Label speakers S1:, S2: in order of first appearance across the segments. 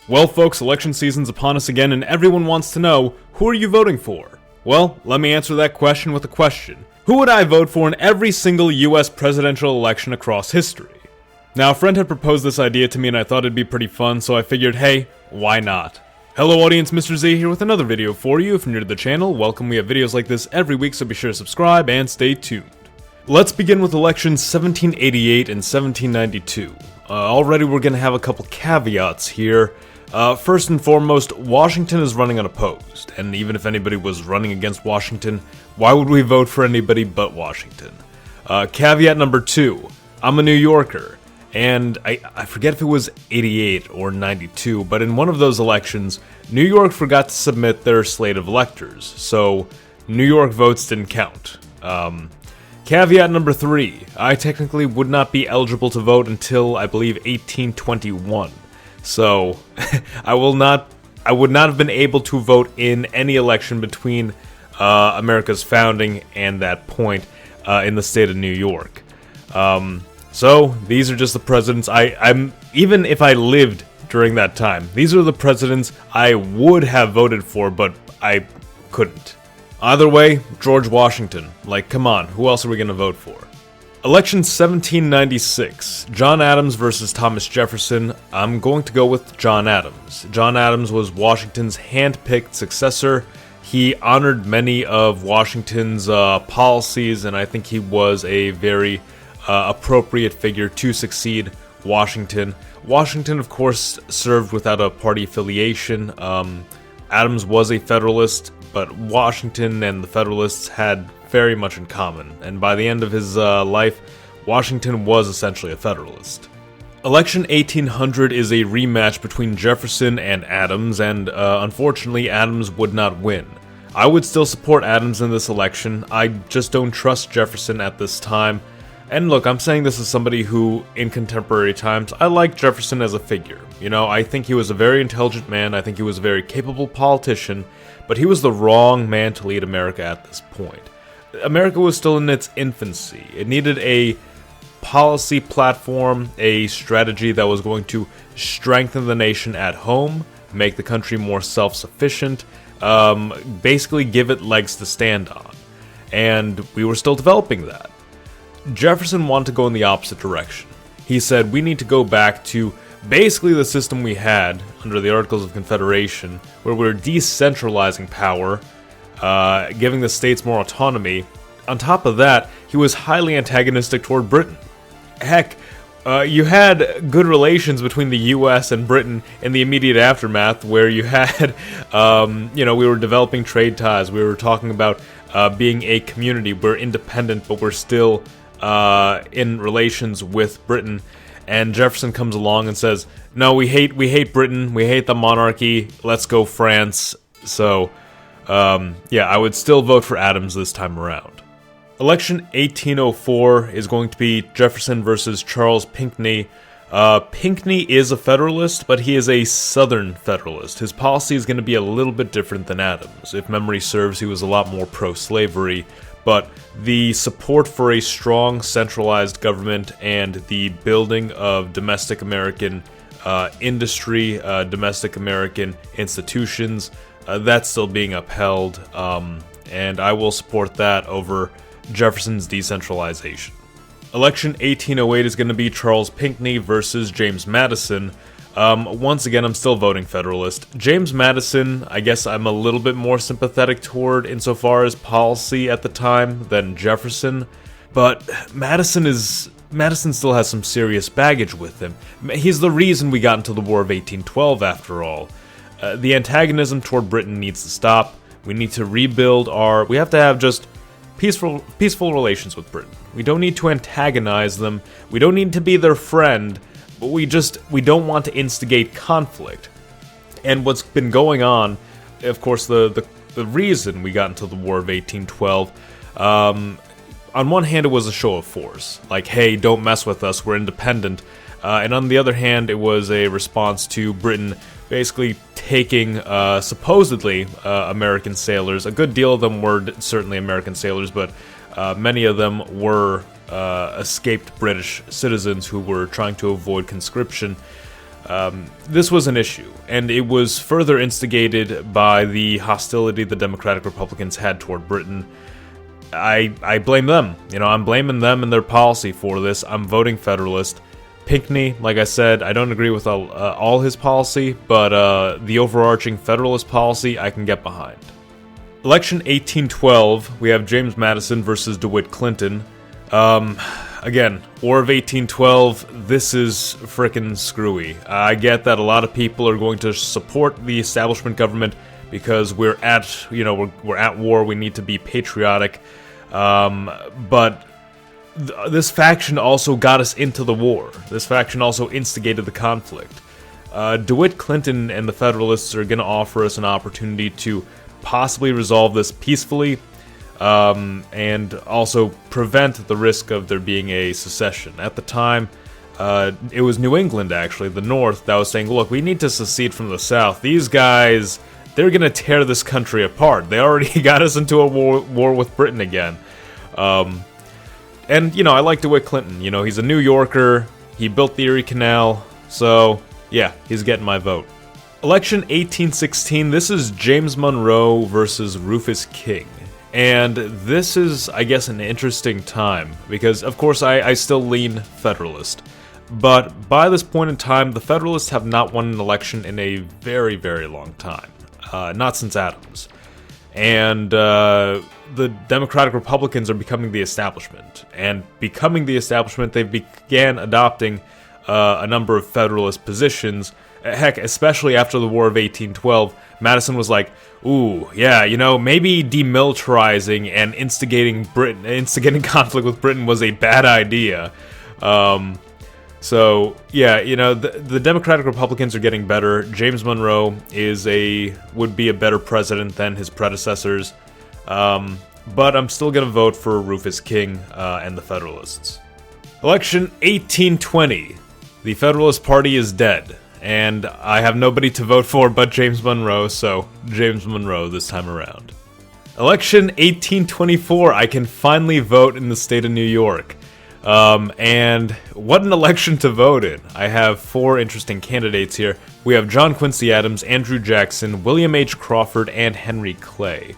S1: Well folks, election season's upon us again and everyone wants to know, who are you voting for? Well, let me answer that question with a question. Who would I vote for in every single U.S. presidential election across history? Now, a friend had proposed this idea to me and I thought it'd be pretty fun, so I figured, hey, why not? Hello audience, Mr. Z here with another video for you. If you're new to the channel, welcome. We have videos like this every week, so be sure to subscribe and stay tuned. Let's begin with elections 1788 and 1792. Already we're going to have a couple caveats here. First and foremost, Washington is running unopposed, and even if anybody was running against Washington, why would we vote for anybody but Washington? Caveat number 2, I'm a New Yorker, and I forget if it was 88 or 92, but in one of those elections, New York forgot to submit their slate of electors, so New York votes didn't count. Caveat number 3, I technically would not be eligible to vote until, I believe, 1821. So, I would not have been able to vote in any election between America's founding and that point in the state of New York. So, these are just the presidents I'm even if I lived during that time, these are the presidents I would have voted for, but I couldn't. Either way, George Washington. Like, come on, who else are we going to vote for? Election 1796, John Adams versus Thomas Jefferson. I'm going to go with John Adams. John Adams was Washington's hand-picked successor. He honored many of Washington's policies, and I think he was a very appropriate figure to succeed Washington. Washington, of course, served without a party affiliation. Adams was a Federalist, but Washington and the Federalists had very much in common, and by the end of his life, Washington was essentially a Federalist. Election 1800 is a rematch between Jefferson and Adams, and unfortunately, Adams would not win. I would still support Adams in this election. I just don't trust Jefferson at this time. And look, I'm saying this as somebody who, in contemporary times, I like Jefferson as a figure. You know, I think he was a very intelligent man, I think he was a very capable politician, but he was the wrong man to lead America at this point. America was still in its infancy. It needed a policy platform, a strategy that was going to strengthen the nation at home, make the country more self-sufficient, basically give it legs to stand on. And we were still developing that. Jefferson wanted to go in the opposite direction. He said, we need to go back to basically the system we had under the Articles of Confederation, where we were decentralizing power, giving the states more autonomy. On top of that, he was highly antagonistic toward Britain. Heck, you had good relations between the U.S. and Britain in the immediate aftermath, where you had, we were developing trade ties, we were talking about being a community, we're independent, but we're still in relations with Britain. And Jefferson comes along and says, no, we hate Britain, we hate the monarchy, let's go France. So, yeah, I would still vote for Adams this time around. Election 1804 is going to be Jefferson versus Charles Pinckney. Pinckney is a Federalist, but he is a Southern Federalist. His policy is going to be a little bit different than Adams. If memory serves, he was a lot more pro-slavery, but the support for a strong centralized government and the building of domestic American industry, domestic American institutions, that's still being upheld, and I will support that over Jefferson's decentralization. Election 1808 is going to be Charles Pinckney versus James Madison. Once again, I'm still voting Federalist. James Madison, I guess I'm a little bit more sympathetic toward insofar as policy at the time than Jefferson, but Madison still has some serious baggage with him. He's the reason we got into the War of 1812 after all. The antagonism toward Britain needs to stop. We need to rebuild we have to have just peaceful relations with Britain. We don't need to antagonize them. We don't need to be their friend, but we don't want to instigate conflict. And what's been going on, of course, the reason we got into the War of 1812, on one hand it was a show of force, like, hey, don't mess with us, we're independent, and on the other hand it was a response to Britain basically taking, supposedly, American sailors. A good deal of them were certainly American sailors, but many of them were escaped British citizens who were trying to avoid conscription. This was an issue, and it was further instigated by the hostility the Democratic Republicans had toward Britain. I blame them. I'm blaming them and their policy for this. I'm voting Federalist. Pinckney, like I said, I don't agree with all his policy, but the overarching Federalist policy I can get behind. Election 1812, we have James Madison versus DeWitt Clinton. Again, War of 1812, this is frickin' screwy. I get that a lot of people are going to support the establishment government because we're at war, we need to be patriotic, but this faction also got us into the war. This faction also instigated the conflict. DeWitt Clinton and the Federalists are going to offer us an opportunity to possibly resolve this peacefully, and also prevent the risk of there being a secession. At the time, it was New England, actually, the North, that was saying, look, we need to secede from the South. These guys, they're going to tear this country apart. They already got us into a war with Britain again. And, I like DeWitt Clinton. He's a New Yorker, he built the Erie Canal, so, yeah, he's getting my vote. Election 1816, this is James Monroe versus Rufus King. And this is, I guess, an interesting time, because, of course, I still lean Federalist. But by this point in time, the Federalists have not won an election in a very, very long time. Not since Adams. And the Democratic Republicans are becoming the establishment. And becoming the establishment, they began adopting a number of Federalist positions. Heck, especially after the War of 1812, Madison was like, ooh, yeah, maybe demilitarizing and instigating conflict with Britain was a bad idea. So, yeah, the Democratic Republicans are getting better. James Monroe would be a better president than his predecessors. But I'm still going to vote for Rufus King and the Federalists. Election 1820. The Federalist Party is dead, and I have nobody to vote for but James Monroe, so James Monroe this time around. Election 1824, I can finally vote in the state of New York. And what an election to vote in. I have 4 interesting candidates here. We have John Quincy Adams, Andrew Jackson, William H. Crawford, and Henry Clay.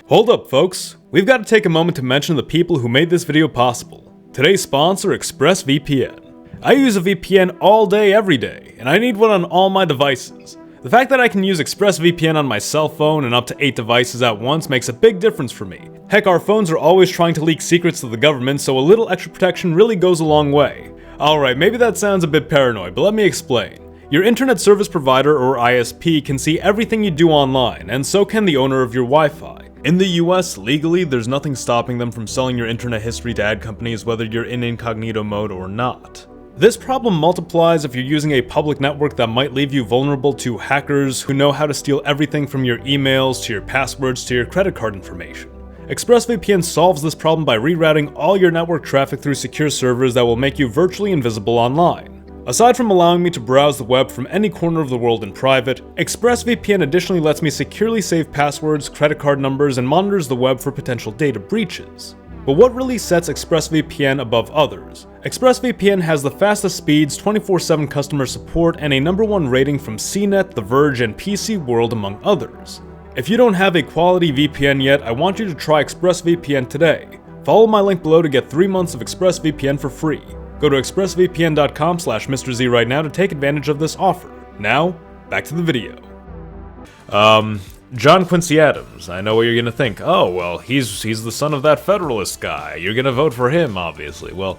S1: Hold up, folks. We've got to take a moment to mention the people who made this video possible. Today's sponsor, ExpressVPN. I use a VPN all day, every day, and I need one on all my devices. The fact that I can use ExpressVPN on my cell phone and up to 8 devices at once makes a big difference for me. Heck, our phones are always trying to leak secrets to the government, so a little extra protection really goes a long way. Alright, maybe that sounds a bit paranoid, but let me explain. Your internet service provider, or ISP, can see everything you do online, and so can the owner of your Wi-Fi. In the US, legally, there's nothing stopping them from selling your internet history to ad companies whether you're in incognito mode or not. This problem multiplies if you're using a public network that might leave you vulnerable to hackers who know how to steal everything from your emails to your passwords to your credit card information. ExpressVPN solves this problem by rerouting all your network traffic through secure servers that will make you virtually invisible online. Aside from allowing me to browse the web from any corner of the world in private, ExpressVPN additionally lets me securely save passwords, credit card numbers, and monitors the web for potential data breaches. But what really sets ExpressVPN above others? ExpressVPN has the fastest speeds, 24/7 customer support, and a #1 rating from CNET, The Verge, and PC World, among others. If you don't have a quality VPN yet, I want you to try ExpressVPN today. Follow my link below to get 3 months of ExpressVPN for free. Go to expressvpn.com/MrZ right now to take advantage of this offer. Now, back to the video. John Quincy Adams. I know what you're gonna think. Oh, well, he's the son of that Federalist guy. You're gonna vote for him, obviously. Well,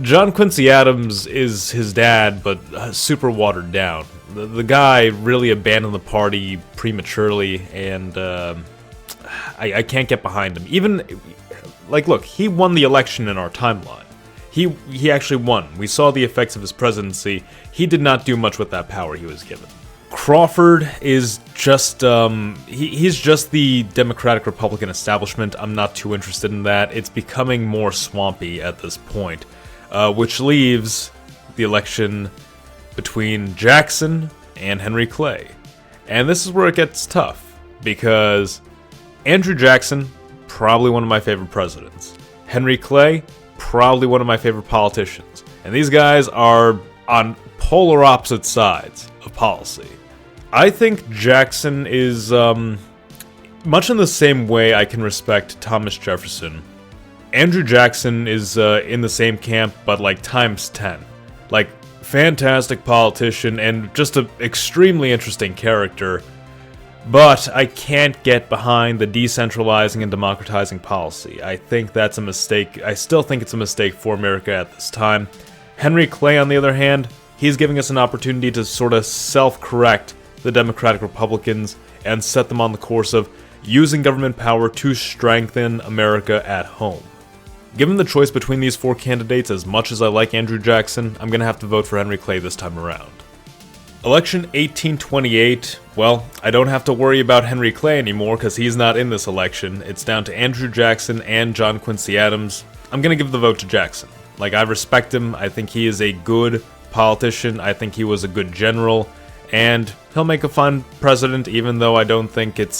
S1: John Quincy Adams is his dad, but super watered down. The guy really abandoned the party prematurely, and I can't get behind him. Even, look, he won the election in our timeline. He actually won. We saw the effects of his presidency. He did not do much with that power he was given. Crawford is just, he's just the Democratic-Republican establishment. I'm not too interested in that. It's becoming more swampy at this point, which leaves the election between Jackson and Henry Clay. And this is where it gets tough, because Andrew Jackson, probably one of my favorite presidents. Henry Clay, probably one of my favorite politicians. And these guys are on polar opposite sides of policy. I think Jackson is, much in the same way I can respect Thomas Jefferson. Andrew Jackson is in the same camp, but like times 10. Like, fantastic politician and just an extremely interesting character. But I can't get behind the decentralizing and democratizing policy. I think that's a mistake. I still think it's a mistake for America at this time. Henry Clay, on the other hand, he's giving us an opportunity to sort of self-correct the Democratic Republicans and set them on the course of using government power to strengthen America at home. Given the choice between these four candidates, as much as I like Andrew Jackson, I'm going to have to vote for Henry Clay this time around. Election 1828, well, I don't have to worry about Henry Clay anymore because he's not in this election. It's down to Andrew Jackson and John Quincy Adams. I'm going to give the vote to Jackson. Like, I respect him. I think he is a good politician. I think he was a good general. And he'll make a fine president, even though I don't think it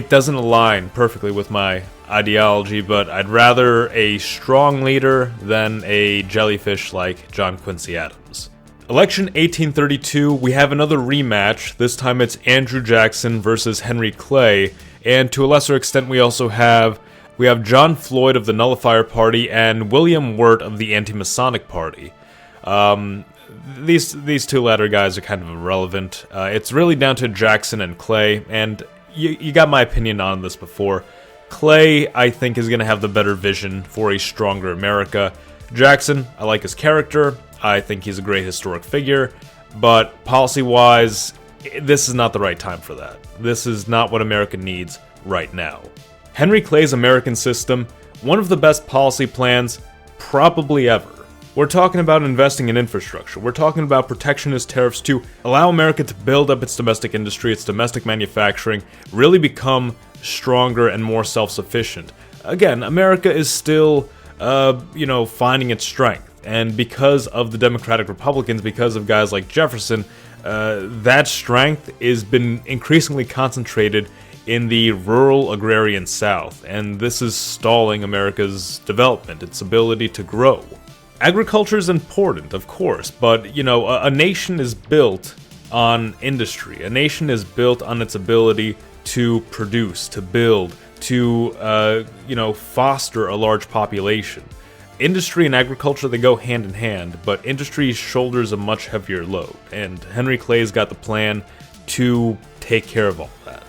S1: doesn't align perfectly with my ideology, but I'd rather a strong leader than a jellyfish like John Quincy Adams. Election 1832, we have another rematch. This time it's Andrew Jackson versus Henry Clay, and to a lesser extent we also have John Floyd of the Nullifier Party and William Wirt of the Anti-Masonic Party. These two latter guys are kind of irrelevant. It's really down to Jackson and Clay, and you got my opinion on this before. Clay, I think, is going to have the better vision for a stronger America. Jackson, I like his character. I think he's a great historic figure, but policy-wise, this is not the right time for that. This is not what America needs right now. Henry Clay's American system, one of the best policy plans probably ever. We're talking about investing in infrastructure. We're talking about protectionist tariffs to allow America to build up its domestic industry, its domestic manufacturing, really become stronger and more self-sufficient. Again, America is still, finding its strength. And because of the Democratic Republicans, because of guys like Jefferson, that strength has been increasingly concentrated in the rural agrarian South, and this is stalling America's development, its ability to grow. Agriculture is important, of course, but, a nation is built on industry. A nation is built on its ability to produce, to build, to, foster a large population. Industry and agriculture, they go hand in hand, but industry shoulders a much heavier load, and Henry Clay's got the plan to take care of all that.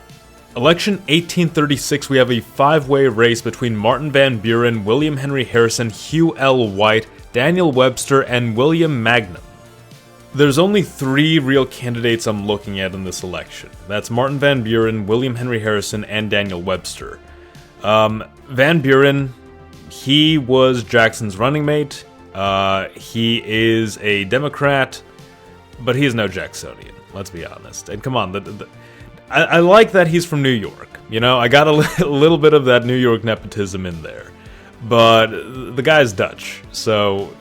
S1: Election 1836, we have a five-way race between Martin Van Buren, William Henry Harrison, Hugh L. White, Daniel Webster, and William Magnum. There's only three real candidates I'm looking at in this election. That's Martin Van Buren, William Henry Harrison, and Daniel Webster. Van Buren, he was Jackson's running mate. He is a Democrat, but he's no Jacksonian, let's be honest. And come on, I like that he's from New York. I got a little bit of that New York nepotism in there. But the guy's Dutch, so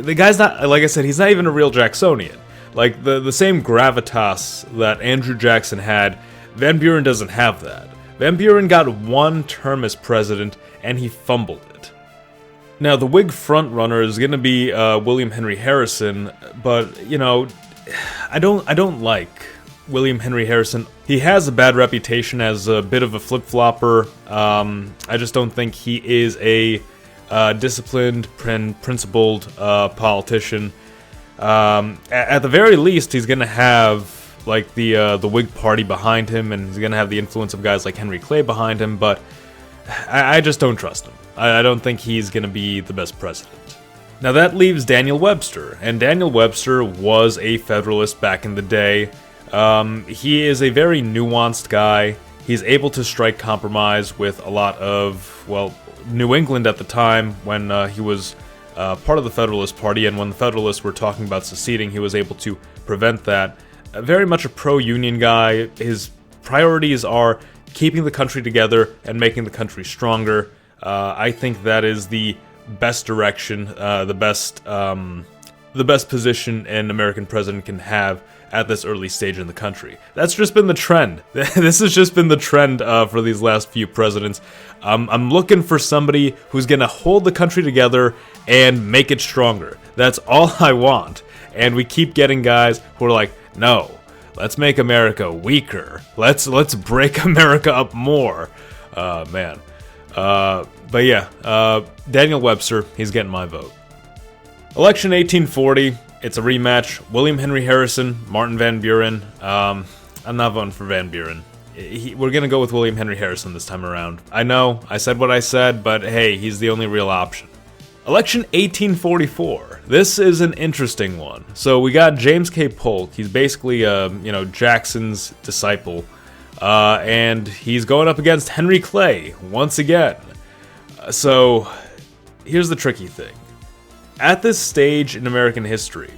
S1: the guy's not, like I said, he's not even a real Jacksonian. Like, the same gravitas that Andrew Jackson had, Van Buren doesn't have that. Van Buren got one term as president, and he fumbled it. Now, the Whig frontrunner is going to be William Henry Harrison, but, I don't like William Henry Harrison. He has a bad reputation as a bit of a flip-flopper. I just don't think he is a disciplined and principled politician. At the very least, he's going to have like the Whig Party behind him, and he's going to have the influence of guys like Henry Clay behind him, but I just don't trust him. I don't think he's going to be the best president. Now that leaves Daniel Webster, and Daniel Webster was a Federalist back in the day. He is a very nuanced guy. He's able to strike compromise with a lot of, New England at the time when he was part of the Federalist Party, and when the Federalists were talking about seceding, he was able to prevent that. Very much a pro-union guy. His priorities are keeping the country together and making the country stronger. I think that is the best direction, the best position an American president can have at this early stage in the country. That's just been the trend. This has just been the trend for these last few presidents. I'm looking for somebody who's going to hold the country together and make it stronger. That's all I want. And we keep getting guys who are like, no, let's make America weaker. Let's break America up more. Man. But yeah, Daniel Webster, he's getting my vote. Election 1840, it's a rematch. William Henry Harrison, Martin Van Buren. I'm not voting for Van Buren. We're gonna go with William Henry Harrison this time around. I know, I said what I said, but hey, he's the only real option. Election 1844. This is an interesting one. So we got James K. Polk. He's basically, Jackson's disciple. And he's going up against Henry Clay once again. So here's the tricky thing. At this stage in American history,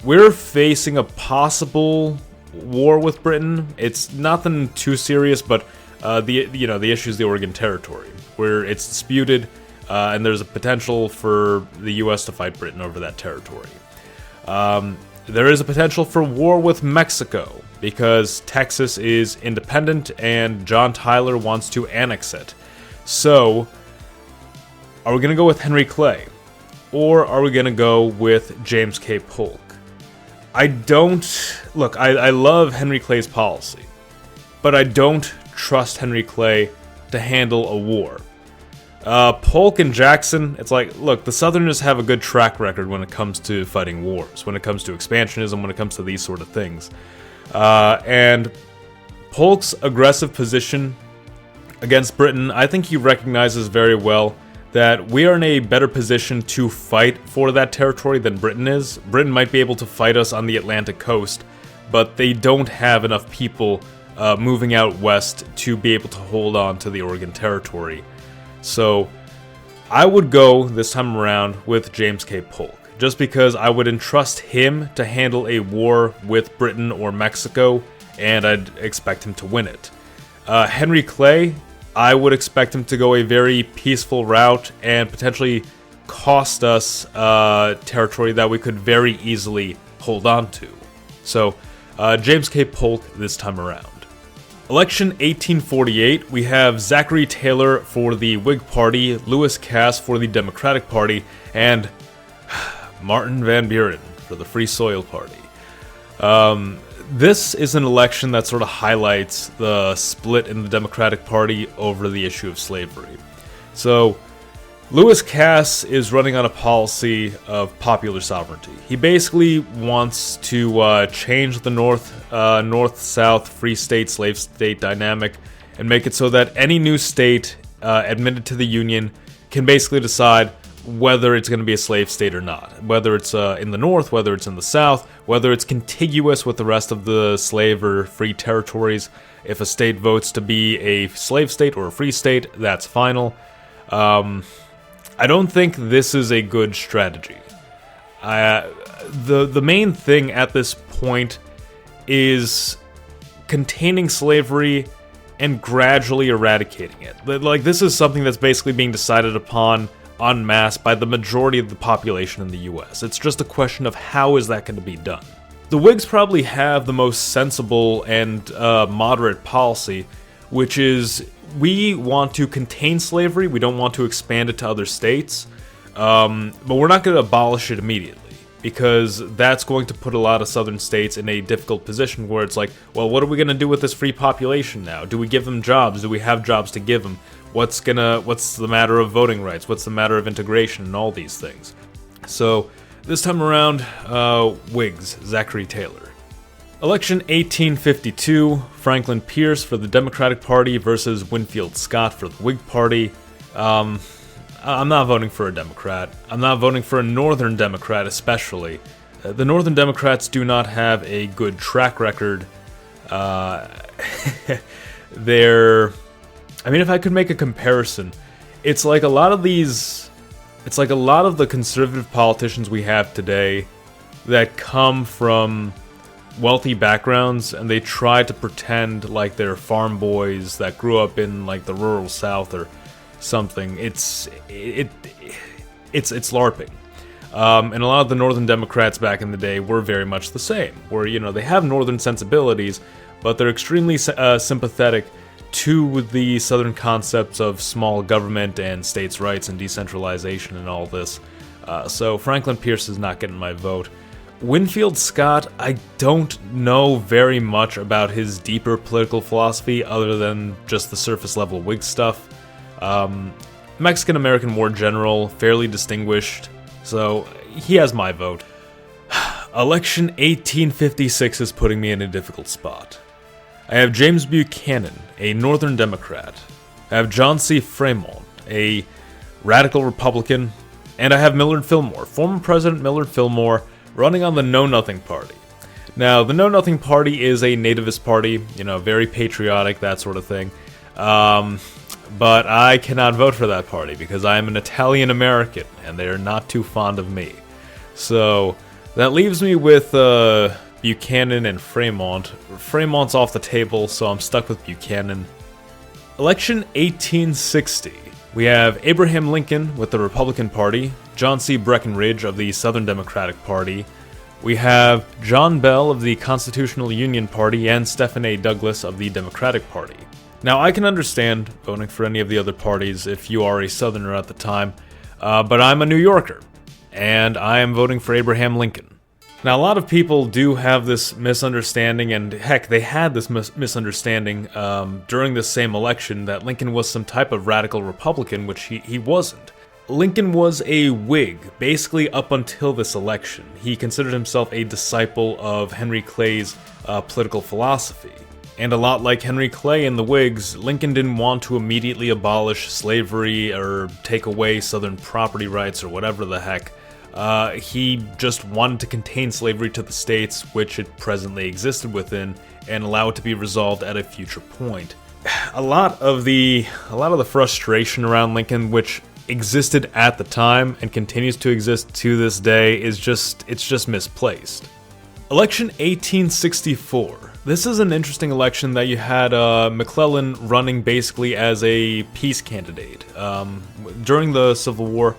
S1: we're facing a possible war with Britain. It's nothing too serious, but the issue is the Oregon Territory, where it's disputed, and there's a potential for the U.S. to fight Britain over that territory. There is a potential for war with Mexico, because Texas is independent and John Tyler wants to annex it. So, are we going to go with Henry Clay? Or are we going to go with James K. Polk? I love Henry Clay's policy, but I don't trust Henry Clay to handle a war. Polk and Jackson, it's like, look, the Southerners have a good track record when it comes to fighting wars, when it comes to expansionism, when it comes to these sort of things. And Polk's aggressive position against Britain, I think he recognizes very well that we are in a better position to fight for that territory than Britain is. Britain might be able to fight us on the Atlantic coast, but they don't have enough people moving out west to be able to hold on to the Oregon Territory. So I would go this time around with James K. Polk, just because I would entrust him to handle a war with Britain or Mexico, and I'd expect him to win it. Henry Clay, I would expect him to go a very peaceful route and potentially cost us territory that we could very easily hold on to. So, James K. Polk this time around. Election 1848, we have Zachary Taylor for the Whig Party, Lewis Cass for the Democratic Party, and Martin Van Buren for the Free Soil Party. This is an election that sort of highlights the split in the Democratic Party over the issue of slavery. So, Lewis Cass is running on a policy of popular sovereignty. He basically wants to change the North-South free state, slave state dynamic and make it so that any new state admitted to the Union can basically decide whether it's going to be a slave state or not. Whether it's in the North, whether it's in the South, whether it's contiguous with the rest of the slave or free territories. If a state votes to be a slave state or a free state, that's final. I don't think this is a good strategy. The main thing at this point is containing slavery and gradually eradicating it. Like, this is something that's basically being decided upon en masse by the majority of the population in the US. It's just a question of how is that going to be done. The Whigs probably have the most sensible and moderate policy, which is we want to contain slavery, we don't want to expand it to other states, but we're not going to abolish it immediately, because that's going to put a lot of southern states in a difficult position where it's like, well, what are we going to do with this free population now? Do we give them jobs? Do we have jobs to give them? What's the matter of voting rights? What's the matter of integration and all these things? So this time around, Whigs, Zachary Taylor. Election 1852, Franklin Pierce for the Democratic Party versus Winfield Scott for the Whig Party. I'm not voting for a Democrat. I'm not voting for a Northern Democrat especially. The Northern Democrats do not have a good track record. If I could make a comparison, it's like a lot of the conservative politicians we have today that come from wealthy backgrounds, and they try to pretend like they're farm boys that grew up in like the rural South or something. It's LARPing. And a lot of the Northern Democrats back in the day were very much the same, where, they have Northern sensibilities, but they're extremely sympathetic to the Southern concepts of small government and states' rights and decentralization and all this. So Franklin Pierce is not getting my vote. Winfield Scott, I don't know very much about his deeper political philosophy other than just the surface level Whig stuff. Mexican-American War General, fairly distinguished, so he has my vote. Election 1856 is putting me in a difficult spot. I have James Buchanan, a Northern Democrat. I have John C. Fremont, a radical Republican. And I have Millard Fillmore, former President Millard Fillmore, running on the Know Nothing Party. Now, the Know Nothing Party is a nativist party, very patriotic, that sort of thing. But I cannot vote for that party because I am an Italian American, and they are not too fond of me. So that leaves me with Buchanan and Fremont. Fremont's off the table, so I'm stuck with Buchanan. Election 1860. We have Abraham Lincoln with the Republican Party, John C. Breckinridge of the Southern Democratic Party. We have John Bell of the Constitutional Union Party and Stephen A. Douglas of the Democratic Party. Now, I can understand voting for any of the other parties if you are a Southerner at the time, but I'm a New Yorker, and I am voting for Abraham Lincoln. Now, a lot of people do have this misunderstanding, and heck, they had this misunderstanding during this same election that Lincoln was some type of radical Republican, which he wasn't. Lincoln was a Whig, basically up until this election. He considered himself a disciple of Henry Clay's political philosophy. And a lot like Henry Clay and the Whigs, Lincoln didn't want to immediately abolish slavery or take away Southern property rights or whatever the heck. He just wanted to contain slavery to the states which it presently existed within and allow it to be resolved at a future point. A lot of the frustration around Lincoln, which existed at the time and continues to exist to this day, it's just misplaced. Election 1864. This is an interesting election that you had McClellan running basically as a peace candidate. During the Civil War,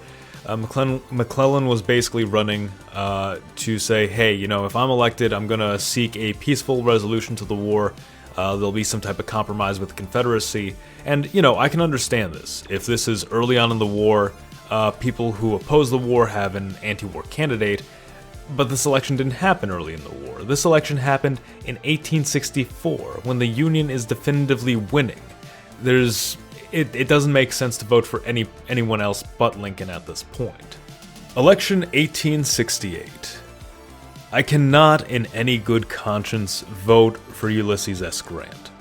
S1: McClellan was basically running to say, hey, if I'm elected, I'm going to seek a peaceful resolution to the war. There'll be some type of compromise with the Confederacy. And, I can understand this. If this is early on in the war, people who oppose the war have an anti-war candidate. But this election didn't happen early in the war. This election happened in 1864, when the Union is definitively winning. It doesn't make sense to vote for anyone else but Lincoln at this point. Election 1868. I cannot in any good conscience vote for Ulysses S. Grant.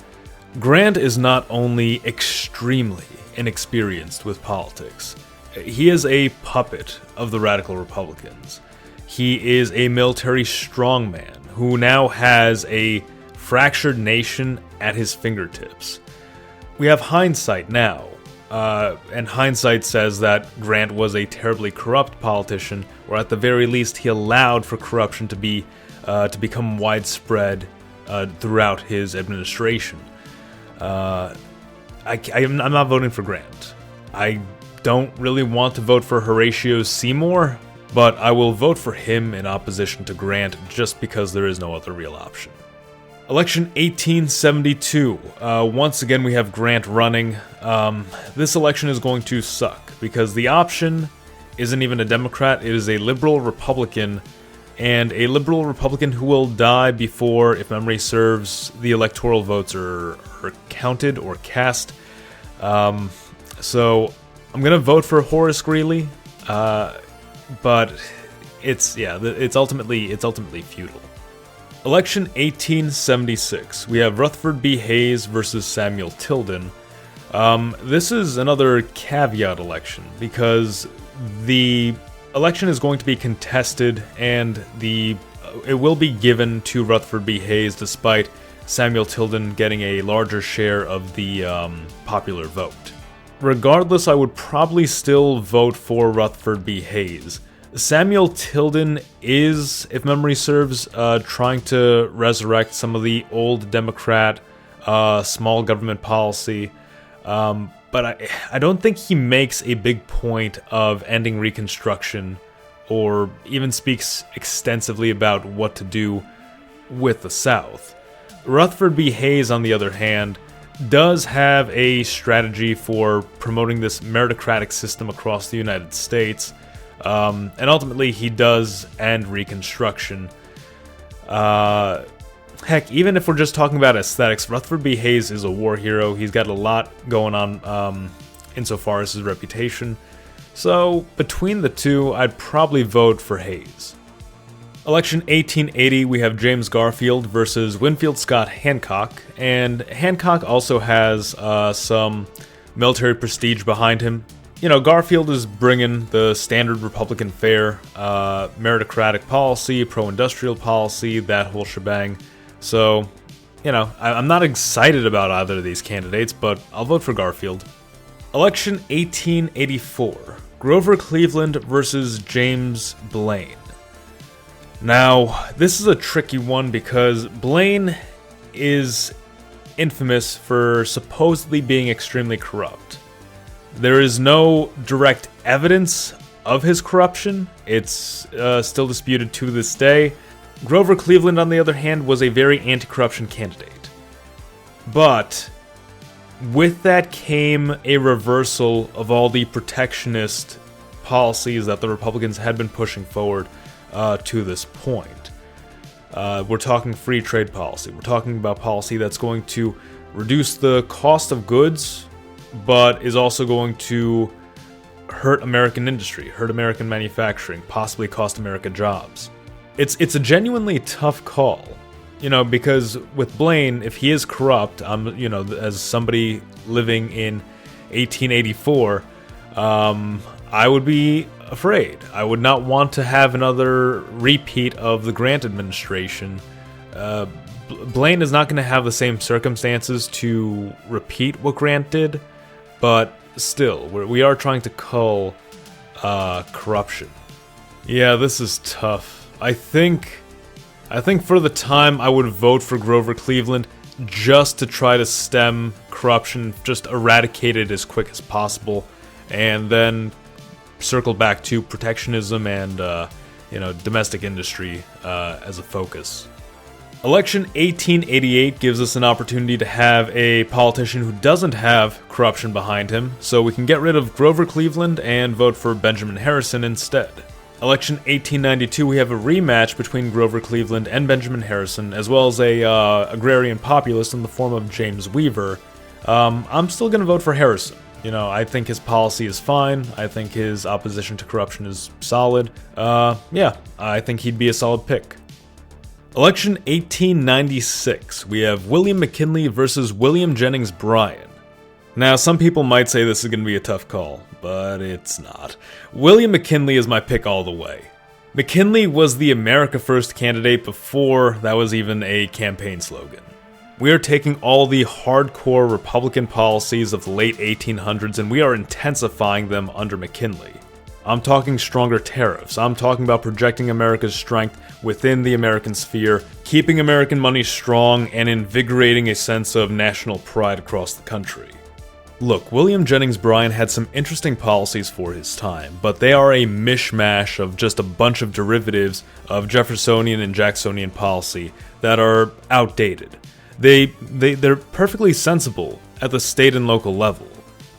S1: Grant is not only extremely inexperienced with politics, he is a puppet of the radical Republicans. He is a military strongman who now has a fractured nation at his fingertips. We have hindsight now, and hindsight says that Grant was a terribly corrupt politician, or at the very least he allowed for corruption to become widespread throughout his administration. I'm not voting for Grant. I don't really want to vote for Horatio Seymour, but I will vote for him in opposition to Grant just because there is no other real option. Election 1872. Once again, we have Grant running. This election is going to suck because the option isn't even a Democrat, it is a liberal Republican, and a liberal Republican who will die before, if memory serves, the electoral votes are counted or cast. So I'm gonna vote for Horace Greeley. But it's ultimately futile. Election 1876. We have Rutherford B. Hayes versus Samuel Tilden. This is another caveat election because the election is going to be contested and it will be given to Rutherford B. Hayes despite Samuel Tilden getting a larger share of the popular vote. Regardless, I would probably still vote for Rutherford B. Hayes. Samuel Tilden is, if memory serves, trying to resurrect some of the old Democrat small government policy, but I don't think he makes a big point of ending Reconstruction or even speaks extensively about what to do with the South. Rutherford B. Hayes, on the other hand, does have a strategy for promoting this meritocratic system across the United States. And ultimately, he does end Reconstruction. Heck, even if we're just talking about aesthetics, Rutherford B. Hayes is a war hero. He's got a lot going on insofar as his reputation. So, between the two, I'd probably vote for Hayes. Election 1880, we have James Garfield versus Winfield Scott Hancock, and Hancock also has some military prestige behind him. You know, Garfield is bringing the standard Republican fare, meritocratic policy, pro-industrial policy, that whole shebang. So, you know, I'm not excited about either of these candidates, but I'll vote for Garfield. Election 1884, Grover Cleveland versus James Blaine. Now, this is a tricky one because Blaine is infamous for supposedly being extremely corrupt. There is no direct evidence of his corruption. It's still disputed to this day. Grover Cleveland, on the other hand, was a very anti-corruption candidate. But with that came a reversal of all the protectionist policies that the Republicans had been pushing forward to this point. We're talking free trade policy. We're talking about policy that's going to reduce the cost of goods, but is also going to hurt American industry, hurt American manufacturing, possibly cost America jobs. It's a genuinely tough call, you know, because with Blaine, if he is corrupt, you know, as somebody living in 1884, I would be afraid. I would not want to have another repeat of the Grant administration. Blaine is not going to have the same circumstances to repeat what Grant did, but still, we are trying to cull corruption. Yeah, this is tough. I think for the time I would vote for Grover Cleveland just to try to stem corruption, just eradicate it as quick as possible, and then circle back to protectionism and you know, domestic industry as a focus. Election 1888 gives us an opportunity to have a politician who doesn't have corruption behind him, so we can get rid of Grover Cleveland and vote for Benjamin Harrison instead. Election 1892, we have a rematch between Grover Cleveland and Benjamin Harrison, as well as a agrarian populist in the form of James Weaver. I'm still going to vote for Harrison. You know, I think his policy is fine. I think his opposition to corruption is solid. Yeah, I think he'd be a solid pick. Election 1896, we have William McKinley versus William Jennings Bryan. Now, some people might say this is going to be a tough call, but it's not. William McKinley is my pick all the way. McKinley was the America First candidate before that was even a campaign slogan. We are taking all the hardcore Republican policies of the late 1800s and we are intensifying them under McKinley. I'm talking stronger tariffs. I'm talking about projecting America's strength within the American sphere, keeping American money strong, and invigorating a sense of national pride across the country. Look, William Jennings Bryan had some interesting policies for his time, but they are a mishmash of just a bunch of derivatives of Jeffersonian and Jacksonian policy that are outdated. They're perfectly sensible at the state and local level,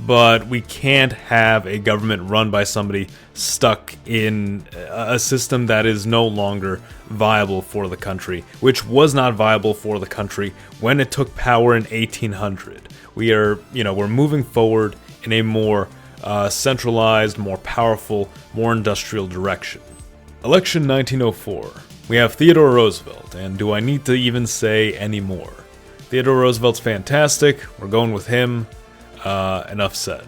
S1: but we can't have a government run by somebody stuck in a system that is no longer viable for the country, which was not viable for the country when it took power in 1800. We're moving forward in a more centralized, more powerful, more industrial direction. Election 1904. We have Theodore Roosevelt, and do I need to even say any more? Theodore Roosevelt's fantastic. We're going with him. Enough said.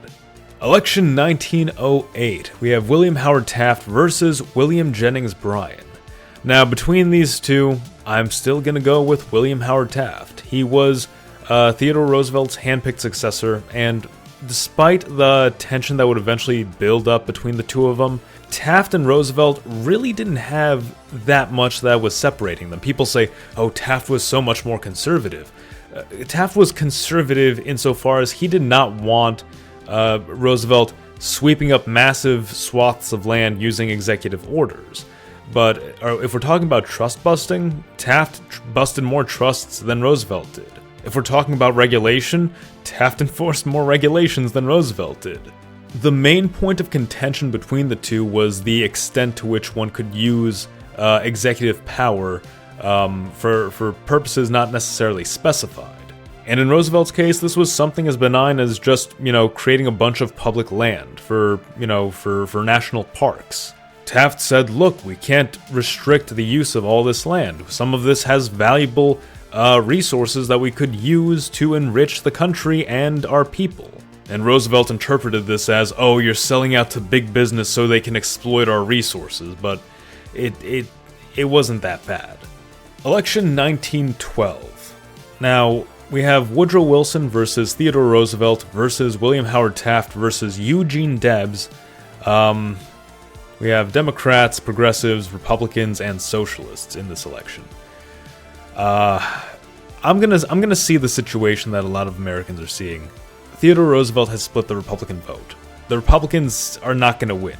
S1: Election 1908. We have William Howard Taft versus William Jennings Bryan. Now, between these two, I'm still going to go with William Howard Taft. He was Theodore Roosevelt's handpicked successor, and despite the tension that would eventually build up between the two of them, Taft and Roosevelt really didn't have that much that was separating them. People say, oh, Taft was so much more conservative. Taft was conservative insofar as he did not want Roosevelt sweeping up massive swaths of land using executive orders. But if we're talking about trust busting, Taft busted more trusts than Roosevelt did. If we're talking about regulation, Taft enforced more regulations than Roosevelt did. The main point of contention between the two was the extent to which one could use executive power for purposes not necessarily specified. And in Roosevelt's case, this was something as benign as just, creating a bunch of public land for national parks. Taft said, look, we can't restrict the use of all this land. Some of this has valuable resources that we could use to enrich the country and our people. And Roosevelt interpreted this as, oh, you're selling out to big business so they can exploit our resources, but it wasn't that bad. Election 1912. Now, we have Woodrow Wilson versus Theodore Roosevelt versus William Howard Taft versus Eugene Debs. We have Democrats, progressives, Republicans, and socialists in this election. I'm gonna see the situation that a lot of Americans are seeing. Theodore Roosevelt has split the Republican vote. The Republicans are not gonna win.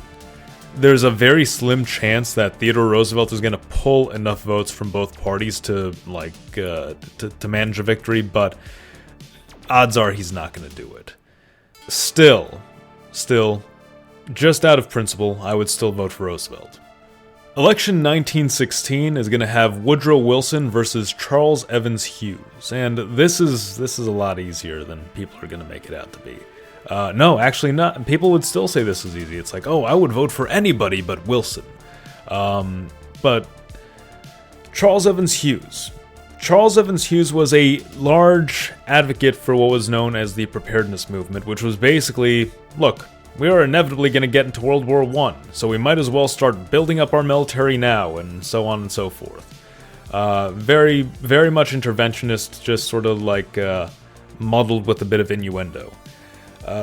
S1: There's a very slim chance that Theodore Roosevelt is gonna pull enough votes from both parties to to manage a victory, but odds are he's not gonna do it. Still, just out of principle, I would still vote for Roosevelt. Election 1916 is going to have Woodrow Wilson versus Charles Evans Hughes, and this is a lot easier than people are going to make it out to be. No, actually not. People would still say this is easy. It's like, oh, I would vote for anybody but Wilson. But Charles Evans Hughes. Charles Evans Hughes was a large advocate for what was known as the preparedness movement, which was basically, look, we are inevitably going to get into World War I, so we might as well start building up our military now, and so on and so forth. Very, very much interventionist, just sort of muddled with a bit of innuendo.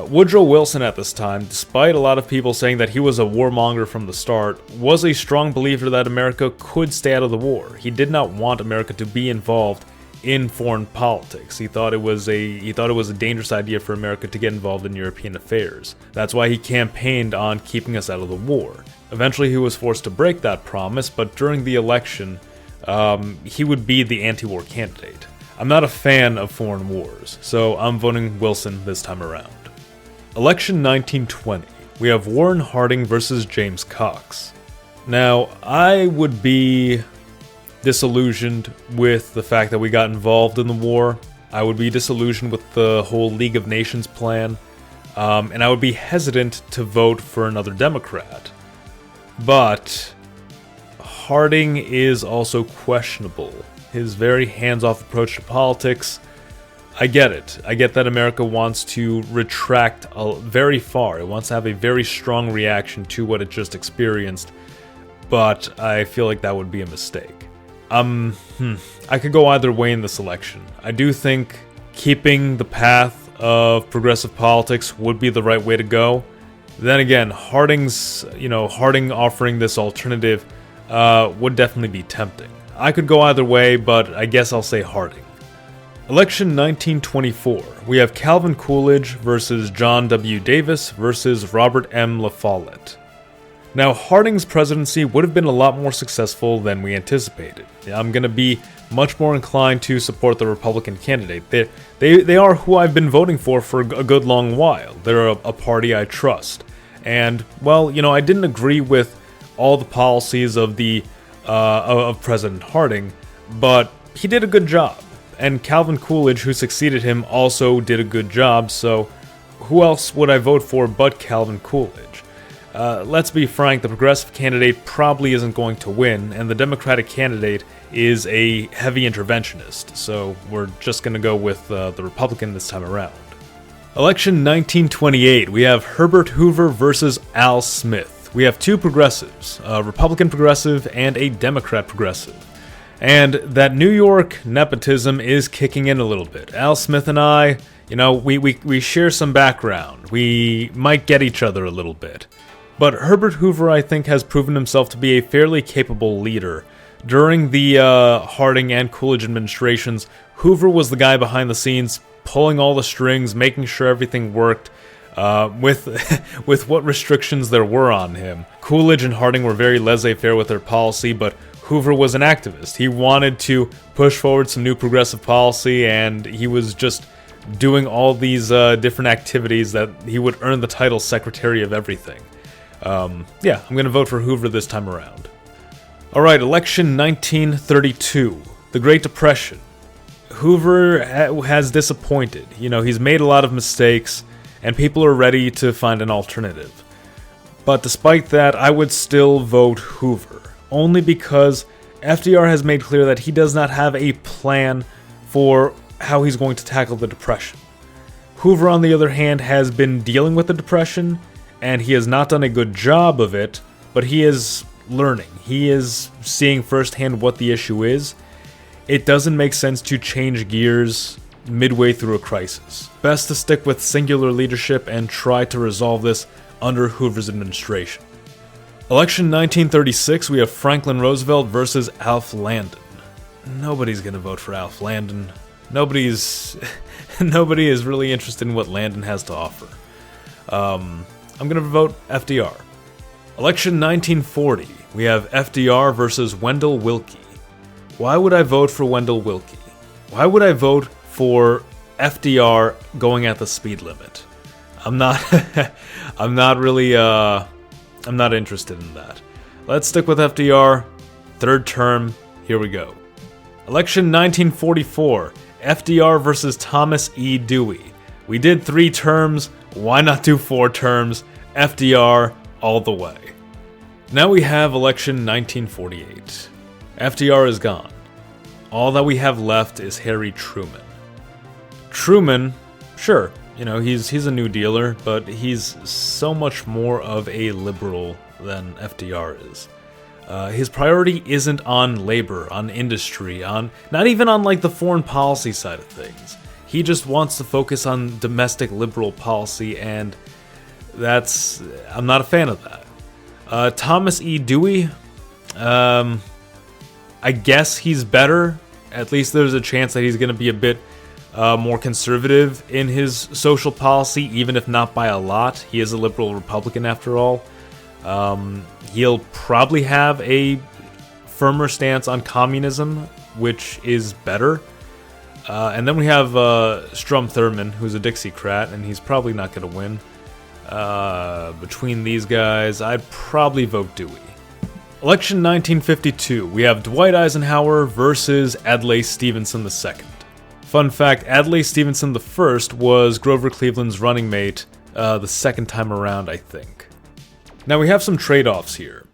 S1: Woodrow Wilson at this time, despite a lot of people saying that he was a warmonger from the start, was a strong believer that America could stay out of the war. He did not want America to be involved in foreign politics. He thought it was a dangerous idea for America to get involved in European affairs. That's why he campaigned on keeping us out of the war. Eventually he was forced to break that promise, but during the election, he would be the anti-war candidate. I'm not a fan of foreign wars, so I'm voting Wilson this time around. Election 1920. We have Warren Harding versus James Cox. Now, I would be disillusioned with the fact that we got involved in the war. I would be disillusioned with the whole League of Nations plan, and I would be hesitant to vote for another Democrat. But Harding is also questionable. His very hands-off approach to politics, I get it. I get that America wants to retract very far. It wants to have a very strong reaction to what it just experienced, but I feel like that would be a mistake. I could go either way in this election. I do think keeping the path of progressive politics would be the right way to go. Then again, Harding offering this alternative would definitely be tempting. I could go either way, but I guess I'll say Harding. Election 1924. We have Calvin Coolidge versus John W. Davis versus Robert M. La Follette. Now, Harding's presidency would have been a lot more successful than we anticipated. I'm going to be much more inclined to support the Republican candidate. They are who I've been voting for a good long while. They're a party I trust. And, well, I didn't agree with all the policies of President Harding, but he did a good job. And Calvin Coolidge, who succeeded him, also did a good job, so who else would I vote for but Calvin Coolidge? Let's be frank, the progressive candidate probably isn't going to win, and the Democratic candidate is a heavy interventionist, so we're just going to go with the Republican this time around. Election 1928, we have Herbert Hoover versus Al Smith. We have two progressives, a Republican progressive and a Democrat progressive. And that New York nepotism is kicking in a little bit. Al Smith and I, we share some background. We might get each other a little bit. But Herbert Hoover, I think, has proven himself to be a fairly capable leader. During the Harding and Coolidge administrations, Hoover was the guy behind the scenes, pulling all the strings, making sure everything worked, with what restrictions there were on him. Coolidge and Harding were very laissez-faire with their policy, but Hoover was an activist. He wanted to push forward some new progressive policy, and he was just doing all these different activities that he would earn the title Secretary of Everything. Yeah, I'm going to vote for Hoover this time around. Alright, election 1932, the Great Depression. Hoover has disappointed. You know, he's made a lot of mistakes, and people are ready to find an alternative. But despite that, I would still vote Hoover, only because FDR has made clear that he does not have a plan for how he's going to tackle the Depression. Hoover, on the other hand, has been dealing with the Depression, and he has not done a good job of it, but he is learning. He is seeing firsthand what the issue is. It doesn't make sense to change gears midway through a crisis. Best to stick with singular leadership and try to resolve this under Hoover's administration. Election 1936, we have Franklin Roosevelt versus Alf Landon. Nobody's gonna vote for Alf Landon. Nobody is really interested in what Landon has to offer. I'm gonna vote FDR. Election 1940, we have FDR versus Wendell Willkie. Why would I vote for Wendell Willkie? Why would I vote for FDR going at the speed limit? I'm not interested in that. Let's stick with FDR. Third term, here we go. Election 1944, FDR versus Thomas E. Dewey. We did 3 terms, why not do 4 terms? FDR all the way. Now we have election 1948. FDR is gone. All that we have left is Harry Truman. Truman, sure, you know, he's a New Dealer, but he's so much more of a liberal than FDR is. His priority isn't on labor, on industry, not even on like the foreign policy side of things. He just wants to focus on domestic liberal policy, and I'm not a fan of that. Thomas E. Dewey, I guess he's better. At least there's a chance that he's going to be a bit more conservative in his social policy, even if not by a lot. He is a liberal Republican after all. He'll probably have a firmer stance on communism, which is better. And then we have Strom Thurmond, who's a Dixiecrat, and he's probably not going to win. Between these guys, I'd probably vote Dewey. Election 1952, we have Dwight Eisenhower versus Adlai Stevenson II. Fun fact, Adlai Stevenson I was Grover Cleveland's running mate the second time around, I think. Now we have some trade-offs here.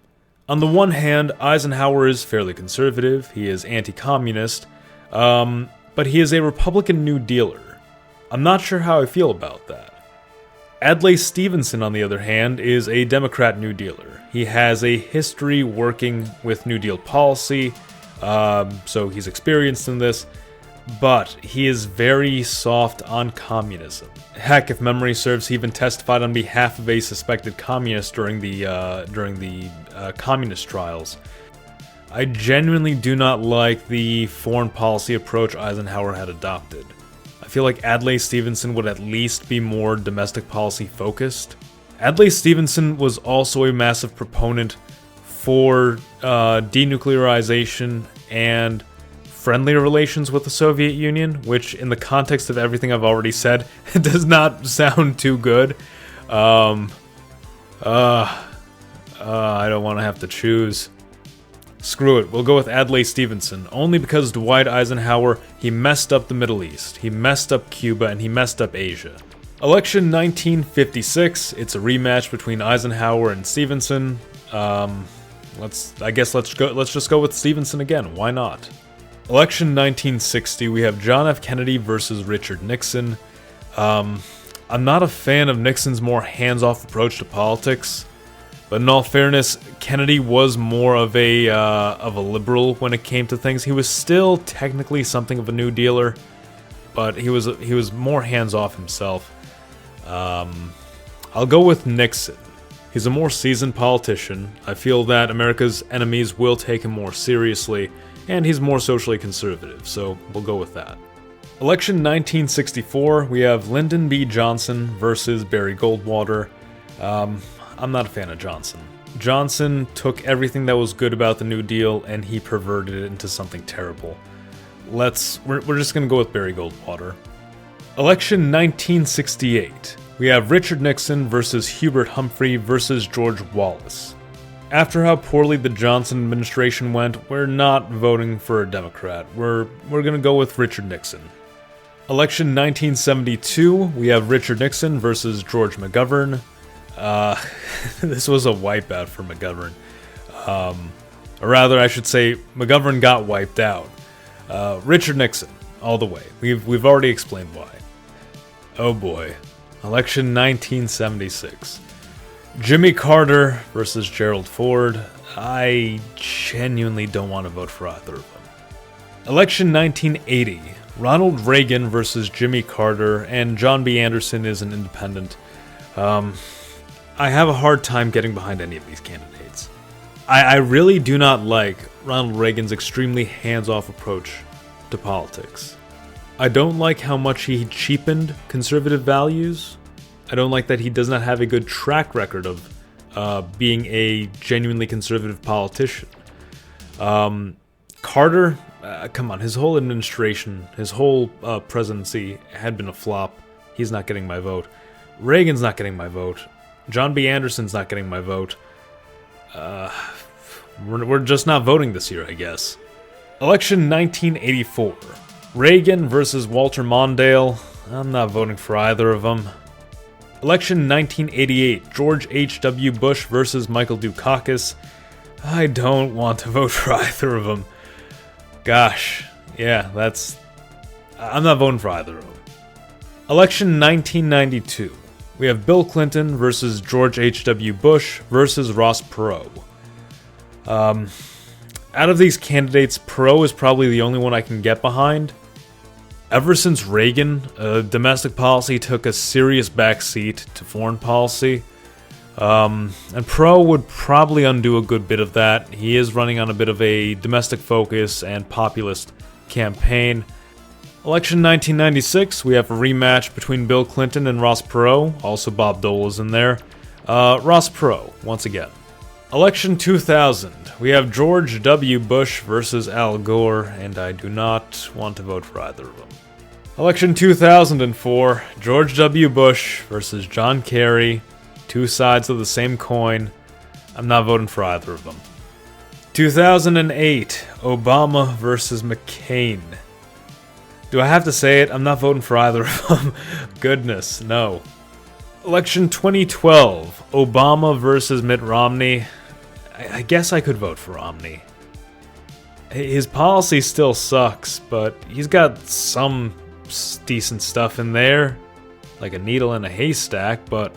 S1: On the one hand, Eisenhower is fairly conservative, he is anti-communist, but he is a Republican New Dealer. I'm not sure how I feel about that. Adlai Stevenson, on the other hand, is a Democrat New Dealer. He has a history working with New Deal policy, so he's experienced in this, but he is very soft on communism. Heck, if memory serves, he even testified on behalf of a suspected communist during the communist trials. I genuinely do not like the foreign policy approach Eisenhower had adopted. I feel like Adlai Stevenson would at least be more domestic policy focused. Adlai Stevenson was also a massive proponent for denuclearization and friendly relations with the Soviet Union, which in the context of everything I've already said, does not sound too good. I don't want to have to choose. Screw it, we'll go with Adlai Stevenson, only because Dwight Eisenhower, he messed up the Middle East, he messed up Cuba, and he messed up Asia. Election 1956, it's a rematch between Eisenhower and Stevenson. Let's just go with Stevenson again, why not? Election 1960, we have John F. Kennedy versus Richard Nixon. I'm not a fan of Nixon's more hands-off approach to politics. But in all fairness, Kennedy was more of a liberal when it came to things. He was still technically something of a New Dealer, but he was more hands-off himself. I'll go with Nixon. He's a more seasoned politician. I feel that America's enemies will take him more seriously, and he's more socially conservative, so we'll go with that. Election 1964, we have Lyndon B. Johnson versus Barry Goldwater. I'm not a fan of Johnson. Johnson took everything that was good about the New Deal and he perverted it into something terrible. We're just gonna go with Barry Goldwater. Election 1968. We have Richard Nixon versus Hubert Humphrey versus George Wallace. After how poorly the Johnson administration went, we're not voting for a Democrat. We're gonna go with Richard Nixon. Election 1972, we have Richard Nixon versus George McGovern. This was a wipeout for McGovern. Or rather, I should say, McGovern got wiped out. Richard Nixon, all the way. We've already explained why. Oh boy. Election 1976. Jimmy Carter versus Gerald Ford. I genuinely don't want to vote for either of them. Election 1980. Ronald Reagan versus Jimmy Carter, and John B. Anderson is an independent. I have a hard time getting behind any of these candidates. I really do not like Ronald Reagan's extremely hands-off approach to politics. I don't like how much he cheapened conservative values. I don't like that he does not have a good track record of being a genuinely conservative politician. Carter, come on, his whole administration, his whole presidency had been a flop. He's not getting my vote. Reagan's not getting my vote. John B. Anderson's not getting my vote. We're just not voting this year, I guess. Election 1984. Reagan versus Walter Mondale. I'm not voting for either of them. Election 1988. George H.W. Bush versus Michael Dukakis. I don't want to vote for either of them. Gosh, yeah, I'm not voting for either of them. Election 1992. We have Bill Clinton versus George H.W. Bush versus Ross Perot. Out of these candidates, Perot is probably the only one I can get behind. Ever since Reagan, domestic policy took a serious backseat to foreign policy. And Perot would probably undo a good bit of that. He is running on a bit of a domestic focus and populist campaign. Election 1996, we have a rematch between Bill Clinton and Ross Perot. Also Bob Dole is in there. Ross Perot, once again. Election 2000, we have George W. Bush versus Al Gore, and I do not want to vote for either of them. Election 2004, George W. Bush versus John Kerry. Two sides of the same coin. I'm not voting for either of them. 2008, Obama versus McCain. Do I have to say it? I'm not voting for either of them. Goodness, no. Election 2012, Obama versus Mitt Romney. I guess I could vote for Romney. His policy still sucks, but he's got some decent stuff in there. Like a needle in a haystack, but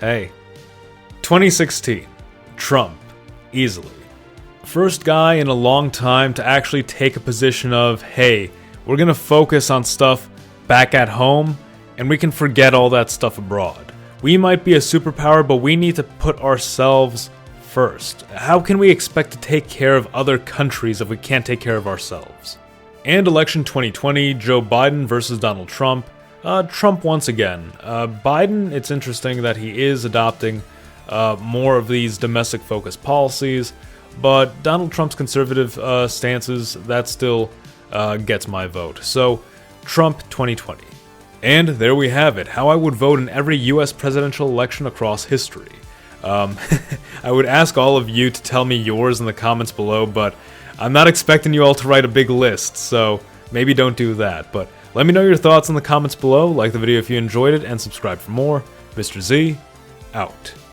S1: hey. 2016, Trump, easily. First guy in a long time to actually take a position of, hey, we're gonna focus on stuff back at home, and we can forget all that stuff abroad. We might be a superpower, but we need to put ourselves first. How can we expect to take care of other countries if we can't take care of ourselves? And election 2020, Joe Biden versus Donald Trump. Trump once again. Biden, it's interesting that he is adopting more of these domestic-focused policies, but Donald Trump's conservative stances, that still gets my vote. So, Trump 2020. And there we have it, how I would vote in every U.S. presidential election across history. I would ask all of you to tell me yours in the comments below, but I'm not expecting you all to write a big list, so maybe don't do that. But let me know your thoughts in the comments below, like the video if you enjoyed it, and subscribe for more. Mr. Z, out.